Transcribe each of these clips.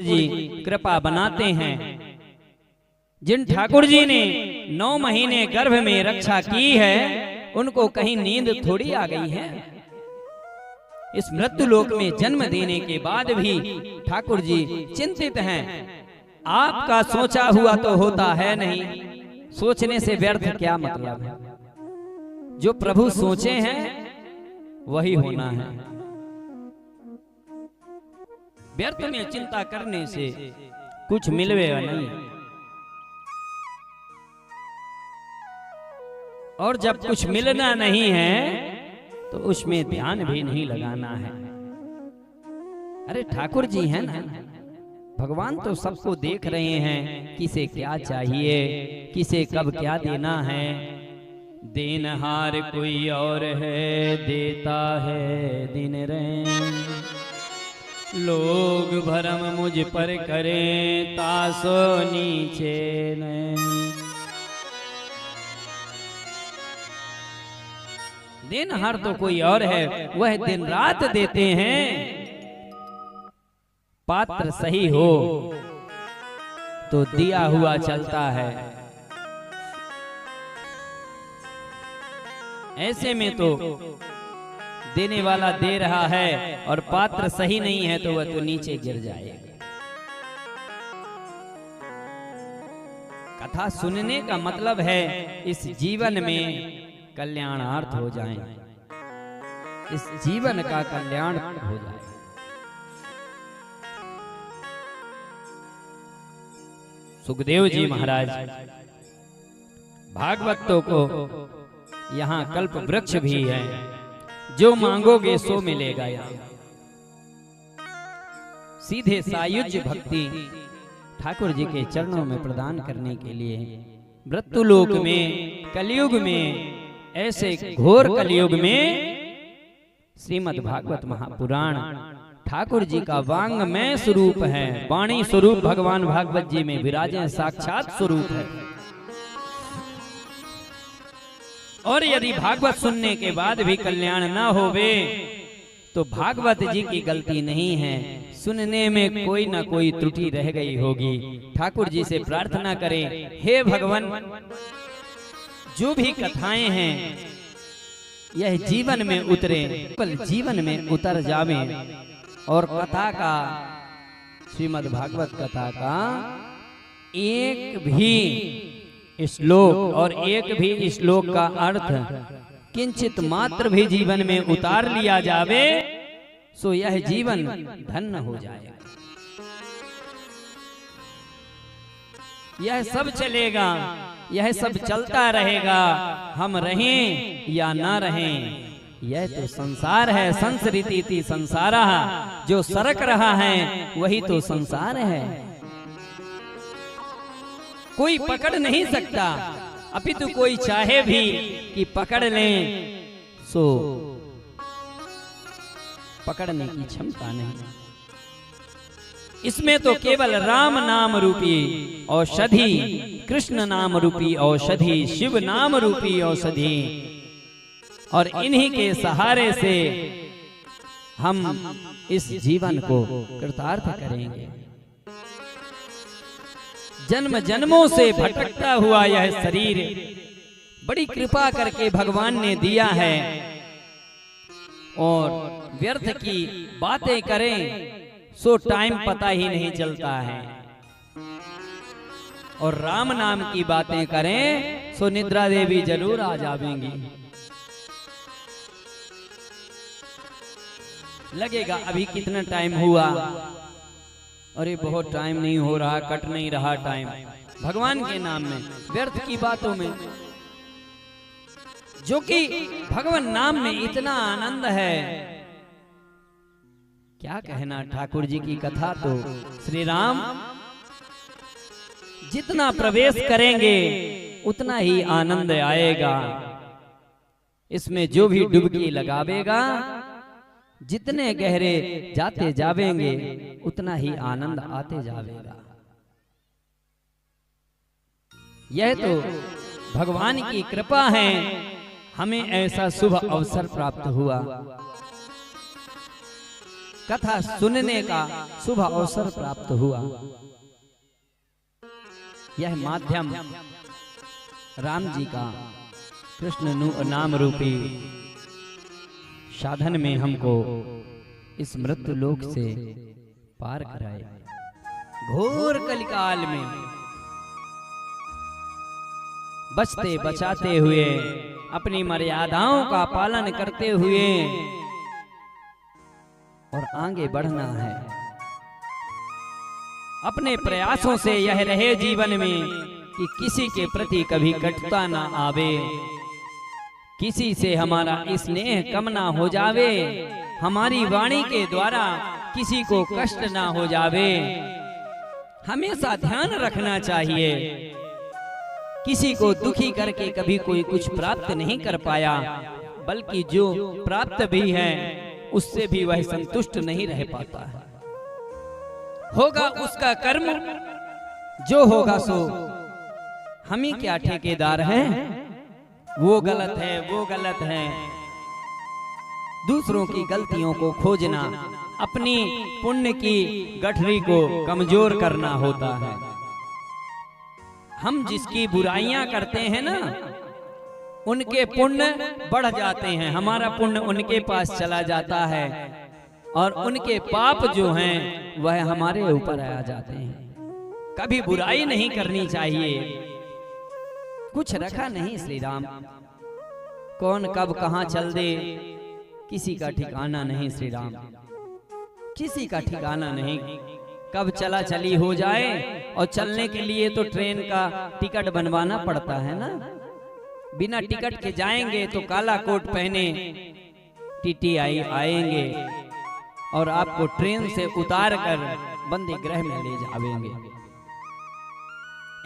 जी कृपा बनाते हैं। जिन ठाकुर जी ने 9 महीने गर्भ में रक्षा की है, उनको कहीं नींद थोड़ी आ गई है। इस मृत्यु लोक में जन्म देने के बाद भी ठाकुर जी चिंतित हैं। आपका सोचा हुआ तो होता है नहीं, सोचने से व्यर्थ क्या मतलब है। जो प्रभु सोचे हैं वही होना है। व्यर्थ में चिंता करने से कुछ मिलेगा नहीं। और जब कुछ मिलना नहीं है तो उसमें ध्यान भी नहीं लगाना है। अरे ठाकुर जी हैं ना, भगवान तो सबको देख रहे हैं, किसे क्या चाहिए, किसे कब क्या देना है। देनहार कोई और है, देता है दिन रैन। लोग भरम मुझ पर करें, तासो नीचे नैन। देनहार तो कोई और है, वह दिन रात देते हैं। पात्र सही हो तो दिया हुआ चलता है। ऐसे में तो देने वाला दे रहा है और पात्र सही नहीं है तो वह तो नीचे गिर जाएगा। कथा सुनने का मतलब है इस जीवन में कल्याणार्थ हो जाए, इस जीवन का कल्याण हो जाए। सुखदेव जी महाराज भागवतों को यहाँ कल्प वृक्ष भी है, जो मांगोगे सो मिलेगा। यहाँ सीधे सायुज्य भक्ति ठाकुर जी के चरणों में प्रदान करने के लिए मृत्यु लोक में, कलयुग में, ऐसे घोर कलयुग में श्रीमद् भागवत महापुराण ठाकुर जी का वांगमय स्वरूप है। वाणी स्वरूप भगवान भागवत जी में विराजे, साक्षात स्वरूप है। और यदि भागवत सुनने के बाद भी कल्याण ना होवे तो भागवत जी की गलती नहीं है, सुनने में कोई ना कोई त्रुटि रह गई होगी। ठाकुर जी से प्रार्थना करें, हे भगवान, जो भी कथाएं हैं यह जीवन में उतरे, जीवन में उतर जावे और कथा का, श्रीमद् भागवत कथा का एक भी श्लोक और एक भी श्लोक का अर्थ किंचित मात्र भी जीवन में उतार लिया जावे सो यह जीवन धन्य हो जाएगा। यह सब चलेगा, यह सब चलता रहेगा, हम रहें या ना रहें। यह तो संसार है, संसरिति संसारा, जो सरक रहा है वही तो संसार है। कोई पकड़ नहीं सकता, अपितु कोई चाहे भी कि पकड़ लें सो पकड़ने की क्षमता नहीं। इसमें तो केवल राम नाम रूपी औषधि, कृष्ण नाम रूपी औषधि, शिव नाम रूपी औषधि, और इन्हीं के सहारे से हम इस जीवन को कृतार्थ करेंगे। जन्म जन्मों से भटकता हुआ यह शरीर बड़ी कृपा करके भगवान ने दिया है, और व्यर्थ की बातें करें सो टाइम पता ही नहीं चलता है, और राम नाम की बातें करें सो निद्रा देवी जरूर आ जावेंगी। लगेगा अभी कितना टाइम हुआ, अरे बहुत टाइम नहीं हो रहा, कट नहीं रहा टाइम। भगवान के नाम में, व्यर्थ की बातों में, जो कि भगवान नाम में इतना आनंद है, क्या कहना। ठाकुर जी की कथा तो श्री राम जितना प्रवेश करेंगे उतना ही आनंद आएगा। इसमें जो भी डुबकी लगावेगा, जितने गहरे जाते जावेंगे उतना ही आनंद आते जावेगा। यह तो भगवान की कृपा है, हमें ऐसा शुभ अवसर प्राप्त हुआ। कथा सुनने का शुभ अवसर प्राप्त हुआ। यह माध्यम राम जी का कृष्ण नाम रूपी साधन में हमको इस मृत्यु लोक से पार कराए। घोर कलिकाल में बचते बचाते हुए, अपनी मर्यादाओं का पालन करते हुए और आगे बढ़ना है। अपने प्रयासों से यह रहे जीवन में कि किसी के प्रति कभी कटुता ना आवे, किसी से हमारा स्नेह कम ना हो जावे, हमारी वाणी के द्वारा किसी को कष्ट ना हो जावे। हमेशा ध्यान रखना चाहिए, किसी को दुखी करके कभी कोई कुछ प्राप्त नहीं कर पाया, बल्कि जो प्राप्त भी है उससे भी वह संतुष्ट नहीं रह पाता है। होगा उसका कर्म, जो होगा सो हम ही क्या ठेकेदार हैं। वो गलत है, वो गलत है। दूसरों की गलतियों को खोजना अपनी पुण्य की गठरी को कमजोर करना होता है। हम जिसकी बुराइयां करते हैं ना, उनके पुण्य बढ़ जाते हैं, हमारा पुण्य उनके पास चला जाता है और उनके पाप जो हैं वह हमारे ऊपर आ जाते हैं। कभी बुराई नहीं करनी चाहिए। कुछ रखा नहीं श्री राम, कौन कब कहां चल दे किसी का ठिकाना नहीं श्री राम, किसी का ठिकाना नहीं। कब चला चली हो जाए, और चलने के लिए तो ट्रेन का टिकट बनवाना पड़ता है ना। बिना टिकट के जाएंगे तो काला कोट पहने टीटीआई आएंगे और आपको ट्रेन से उतार कर बंदी गृह में ले जावेंगे।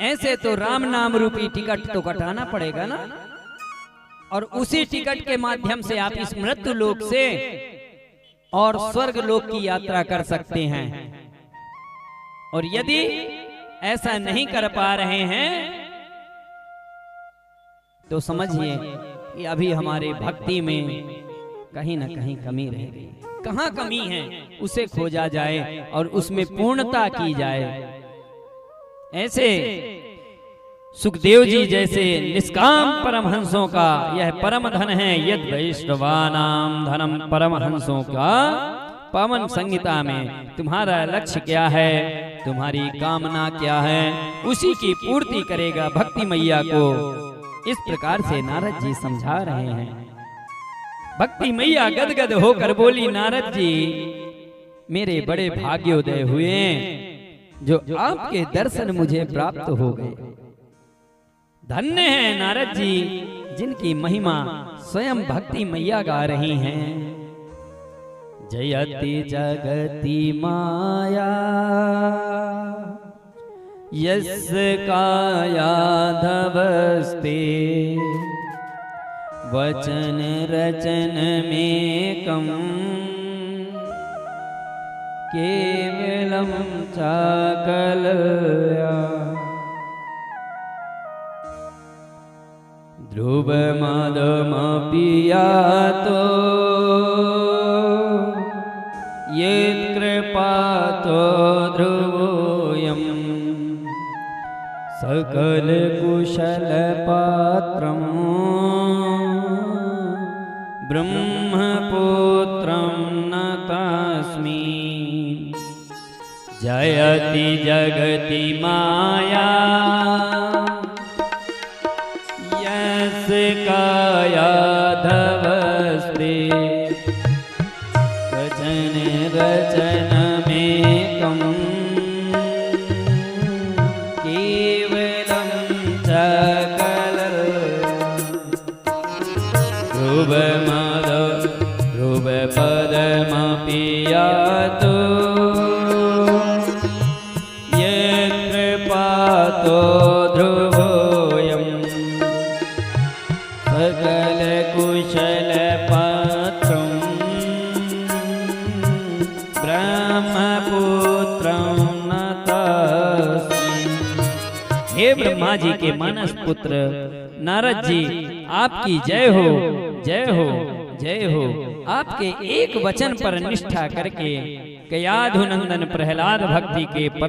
ऐसे तो राम नाम रूपी टिकट तो कटाना पड़ेगा ना, और उसी टिकट के माध्यम से आप इस मृत्यु लोक से और स्वर्ग लोक की यात्रा कर सकते हैं। और यदि ऐसा नहीं कर पा रहे हैं तो समझिए कि अभी हमारे भक्ति में कहीं ना कहीं कमी रह गई। कहाँ कमी है उसे खोजा जाए और उसमें पूर्णता की जाए। ऐसे सुखदेव जी जैसे निष्काम परमहंसों का यह परम धन है। यद वैष्णवानाम धनम परमहंसों का पावन संहिता में तुम्हारा लक्ष्य क्या है, तुम्हारी कामना क्या है, उसी की पूर्ति करेगा भक्ति मैया को। इस प्रकार से नारद जी समझा रहे हैं। भक्ति मैया गदगद होकर बोली, नारद जी मेरे बड़े भाग्योदय हुए जो आपके दर्शन मुझे प्राप्त हो गए। धन्य है नारद जी जिनकी महिमा स्वयं भक्ति मैया गा रही हैं। जयति जगति माया यस्य कायाधवस्ते वचन रचन में कम केवलम चाकलया। ध्रुव मदमपियातो येत् कृपातो ध्रुवोऽयं सकल कुशल पात्रं ब्रह्मपुत्रं नतास्मि। जयति जगति माया यस्य कायाधवस्ते वचन रचन में कम केवलम ध्रुव पदमपियातो येत् कृपातो ध्रुवोऽयं सकल कुशल पात्रं ब्रह्मपुत्रं नतास्मि। हे ब्रह्मा जी के मानस पुत्र नारद जी, आपकी जय हो, जय हो, जय हो। आपके एक वचन पर निष्ठा करके कयाधु नंदन प्रहलाद भक्ति के पर